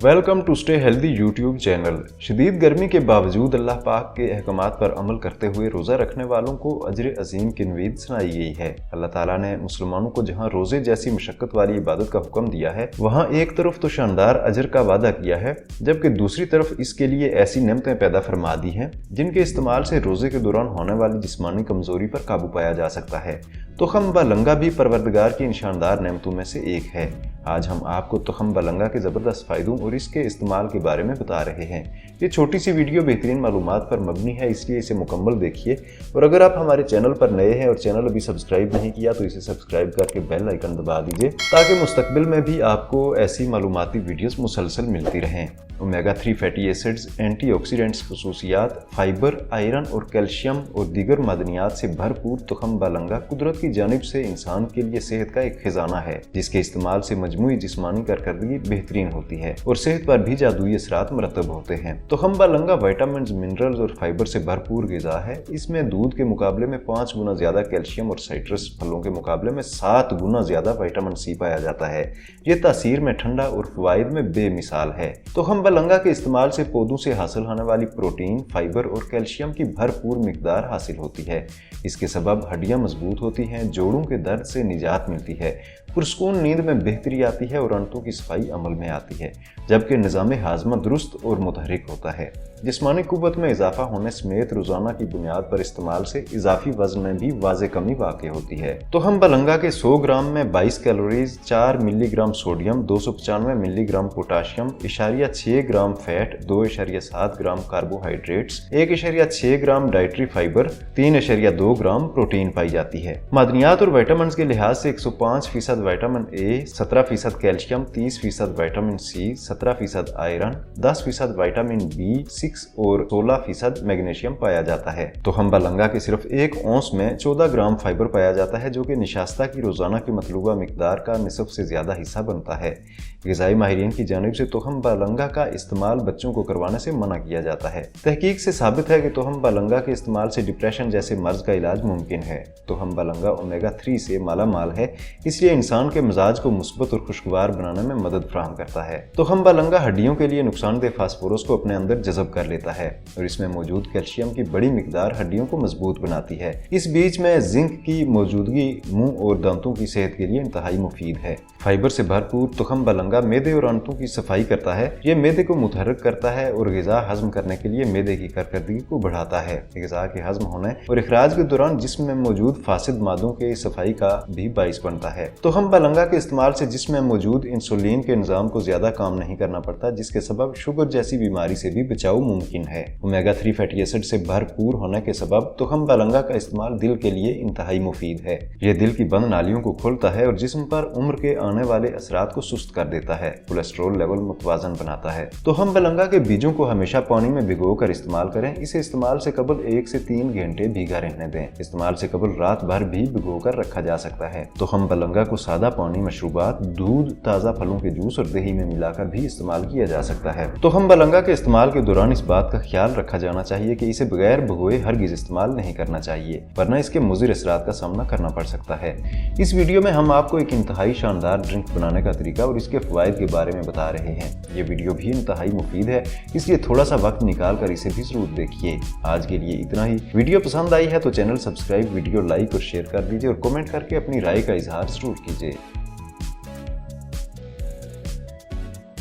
Welcome to stay healthy YouTube channel. शदीद गर्मी के बावजूद अल्लाह पाक के अहकामात पर अमल करते हुए रोज़ा रखने वालों को अजर अजीम की नवीद सुनाई गई है। अल्लाह ताला ने मुसलमानों को जहां रोज़े जैसी मशक्क़त वाली इबादत का हुक्म दिया है, वहां एक तरफ तो शानदार अजर का वादा किया है, जबकि दूसरी तरफ इसके लिए ऐसी नेमतें पैदा फरमा दी हैं जिनके इस्तेमाल से रोज़े के दौरान होने वाली जिस्मानी कमज़ोरी पर काबू पाया जा सकता है। तुखम व लंगा भी परवरदिगार की इन शानदार नेमतों में से एक है। आज हम आपको तुखम व लंगा के ज़बरदस्त फ़ायदों और इसके इस्तेमाल के बारे में बता रहे हैं। ये छोटी सी वीडियो बेहतरीन मालूमात पर मबनी है, इसलिए इसे मुकम्मल देखिए। और अगर आप हमारे चैनल पर नए हैं और चैनल अभी सब्सक्राइब नहीं किया तो इसे सब्सक्राइब करके बेल आइकन दबा दीजिए, ताकि मुस्तकबिल में भी आपको ऐसी मालूमाती वीडियोस मुसलसल मिलती रहें। ओमेगा 3 फैटी एसिड्स, एंटीऑक्सीडेंट्स खसूसियात, फाइबर, आयरन और कैल्शियम और दीगर मादनियात से भरपूर तुखम व लंगा कुदरत की जानिब से इंसान के लिए सेहत का एक खजाना है, जिसके इस्तेमाल से मजमूई जिस्मानी कारकर्दगी बेहतरीन होती है और सेहत पर भी जादुई असरात मरतब होते हैं। तुखम व लंगा विटामिन, मिनरल्स और फाइबर से भरपूर ग़िज़ा है। इसमें दूध के मुकाबले में 5 गुना ज्यादा कैल्शियम और साइट्रस फलों के मुकाबले में 7 गुना ज्यादा विटामिन सी पाया जाता है। ये तासीर में ठंडा और फवाइद में बेमिसाल है। तुखम व लंगा के इस्तेमाल से पौधों से हासिल होने वाली प्रोटीन, फाइबर और कैल्शियम की भरपूर मिकदार हासिल होती है। इसके सबब हड्डियां मजबूत होती हैं, जोड़ों के दर्द से निजात मिलती है, पुरस्कून नींद में बेहतरी आती है और अंतों की सफाई अमल में आती है, जबकि निज़ाम हाजमा दुरुस्त और मुतहरिक होता है। जिस्मानी कुव्वत में इजाफा होने समेत रोजाना की बुनियाद पर इस्तेमाल से इजाफी वजन में भी वाज़े कमी वाक़ होती है। तुखम व लंगा के 100 ग्राम में 22 calories, 4 milligram sodium, 295 milligram potassium, 6 gram fat, 2.7 gram carbohydrates, 1.6 gram dietary fibre, 3.2 gram protein पाई जाती है। मादनियात और विटामिन के लिहाज से 105% vitamin A, 17% calcium, 30% vitamin C, 17% iron, 10% vitamin B 6 और 16% मैग्नीशियम पाया जाता है। तुखम व लंगा के सिर्फ 1 औंस में 14 ग्राम फाइबर पाया जाता है, जो कि निशास्ता की रोजाना की मतलूबा मिकदार का निसफ से ज्यादा हिस्सा बनता है। ग़िज़ाई माहिरीन की जानिब से तुखम व लंगा का इस्तेमाल बच्चों को करवाने से मना किया जाता है। तहकीक से साबित है कि तुखम व लंगा के इस्तेमाल से डिप्रेशन जैसे मर्ज का इलाज मुमकिन है। तुखम व लंगा ओमेगा 3 से माला माल है, इसलिए इंसान के मिजाज को मुस्बत और खुशगवार बनाने में मदद फराहम करता है। तुखम व लंगा हड्डियों के लिए नुकसानदेह फास्फोरस को अपने अंदर जज़ब कर लेता है और इसमें मौजूद कैल्शियम की बड़ी मिकदार हड्डियों को मजबूत बनाती है। इस बीच में जिंक की मौजूदगी मुंह और दांतों की सेहत के लिए इंतहाई मुफीद है। फाइबर से भरपूर तुखम व लंगा मेदे और आंतों की सफाई करता है। ये मेदे को मुतहर्रिक करता है और ग़िज़ा हजम करने के लिए मेदे की कारकर्दगी को बढ़ाता है। ग़िज़ा के हजम होने और इखराज के दौरान जिस्म में मौजूद फासिद मादों के सफाई का भी बाइस बनता है। तुखम व लंगा के इस्तेमाल से जिस्म में मौजूद इंसुलिन के निज़ाम को ज्यादा काम नहीं करना पड़ता, जिसके सबब शुगर जैसी बीमारी से भी बचाव मुमकिन है। ओमेगा 3 फैटी एसिड से भरपूर होने के सबब तुखम व लंगा का इस्तेमाल दिल के लिए इंतहाई मुफीद है। यह दिल की बंद नालियों को खोलता है और जिस्म पर उम्र के आने वाले असरात को सुस्त कर देता है। कोलेस्ट्रॉल लेवल मुतवाजन बनाता है। तुखम व लंगा के बीजों को हमेशा पानी में भिगो कर इस्तेमाल करें। इसे इस्तेमाल से कबल 1 से 3 घंटे भीगा रहने दें। इस्तेमाल से कबल रात भर भी भिगो कर रखा जा सकता है। तुखम व लंगा को सादा पानी, मशरूबात, दूध, ताज़ा फलों के जूस और दही में मिलाकर भी इस्तेमाल किया जा सकता है। तुखम व लंगा के इस्तेमाल के दौरान इस बात का ख्याल रखा जाना चाहिए कि इसे बगैर भिगोए हरगिज़ इस्तेमाल नहीं करना चाहिए, वरना इसके मुज़िर असरात का सामना करना पड़ सकता है। इस वीडियो में हम आपको एक इंतहाई शानदार ड्रिंक बनाने का तरीका और इसके फ़वाइद के बारे में बता रहे हैं। ये वीडियो भी इंतहाई मुफीद है, इसलिए थोड़ा सा वक्त निकाल कर इसे भी जरूर देखिए। आज के लिए इतना ही। वीडियो पसंद आई है तो चैनल सब्सक्राइब, वीडियो लाइक और शेयर कर दीजिए और कमेंट करके अपनी राय का इजहार जरूर कीजिए।